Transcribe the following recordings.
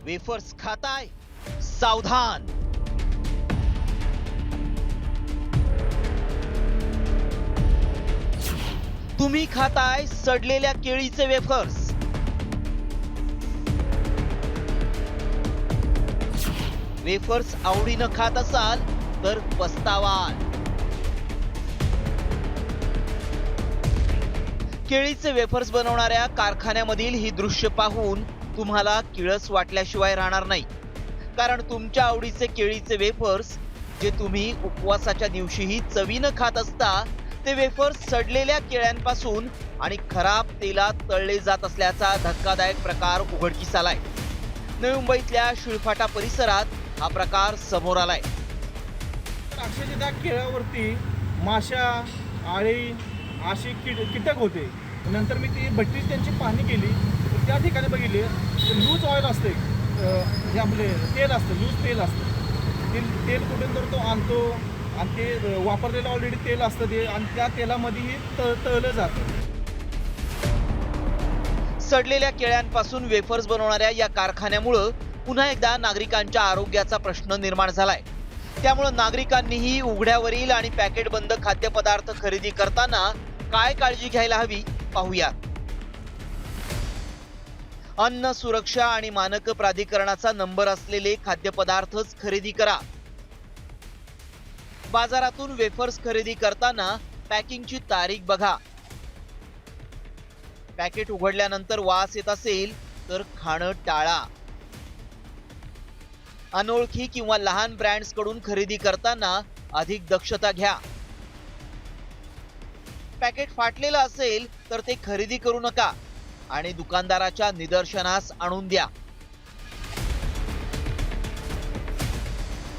Wafers खाताय? सावधान. तुम्ही खाताय सडलेल्या केळीचे वेफर्स. वेफर्स आवडीनं खात असाल तर पस्तावाल. केळीचे वेफर्स बनवणाऱ्या कारखान्यामधील ही दृश्य पाहून तुम्हाला किळस वाटल्याशिवाय राहणार नाही. कारण तुमच्या आवडीचे केळीचे वेफर्स जे तुम्ही उपवासाच्या दिवशीही चवीनं खात असता, ते वेफर्स सडलेल्या केळ्यांपासून आणि खराब तेलात तळले जात असल्याचा धक्कादायक प्रकार उघडकीस आलाय. नवी मुंबईतल्या शिळफाटा परिसरात हा प्रकार समोर आलाय. अक्षरशः त्या केळावरती माशा, आळी अशी कीटक होते. नंतर मी ती भट्टी त्यांची पाहणी केली. त्या ठिकाणी बघितले लूज ऑइल असते, जे आपले तेल असतं, लूज तेल असतं. तेल कुठून तर तो आणतो आणि ते वापरलेलं ऑलरेडी तेल असतं ते, आणि त्या तेलामध्येही तळलं जातं. सडलेल्या केळ्यांपासून वेफर्स बनवणाऱ्या या कारखान्यामुळं पुन्हा एकदा नागरिकांच्या आरोग्याचा प्रश्न निर्माण झालाय. त्यामुळे नागरिकांनीही उघड्यावरील आणि पॅकेट बंद खाद्यपदार्थ खरेदी करताना काय काळजी घ्यायला हवी पाहूया. अन्न सुरक्षा आणि मानक प्राधिकरणाचा नंबर असलेले खाद्यपदार्थच खरेदी करा. बाजारातून वेफर्स खरेदी करताना पॅकिंगची तारीख बघा. पॅकेट उघडल्यानंतर वास येत असेल तर खाणं टाळा. अनोळखी किंवा लहान ब्रँड्स कडून खरेदी करताना अधिक दक्षता घ्या. पॅकेट फाटलेलं असेल तर ते खरेदी करू नका आणि दुकानदाराच्या निदर्शनास आणून द्या.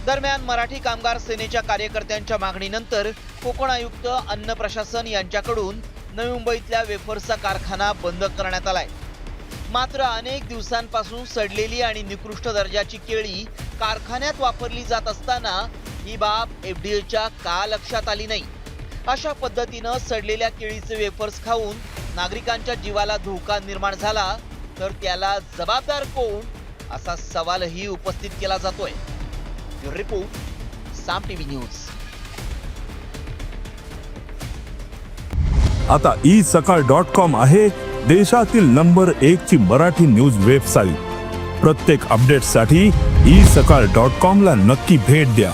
दरम्यान मराठी कामगार सेनेच्या कार्यकर्त्यांच्या मागणीनंतर कोकण आयुक्त अन्न प्रशासन यांच्याकडून नवी मुंबईतल्या वेफर्सचा कारखाना बंद करण्यात आलाय. मात्र अनेक दिवसांपासून सडलेली आणि निकृष्ट दर्जाची केळी कारखान्यात वापरली जात असताना ही बाब एफडीएच्या का लक्षात आली नाही? अशा पद्धतीनं सडलेल्या केळीचे वेफर्स खाऊन नागरिकांच्या जीवाला धोका निर्माण झाला तर त्याला जबाबदार कोण, असा सवालही उपस्थित केला जातोय. रिपोर्ट साम टीव्ही न्यूज. आता isakal.com आहे देशातील नंबर 1 ची मराठी न्यूज वेबसाईट. प्रत्येक अपडेटसाठी isakal.com ला नक्की भेट द्या.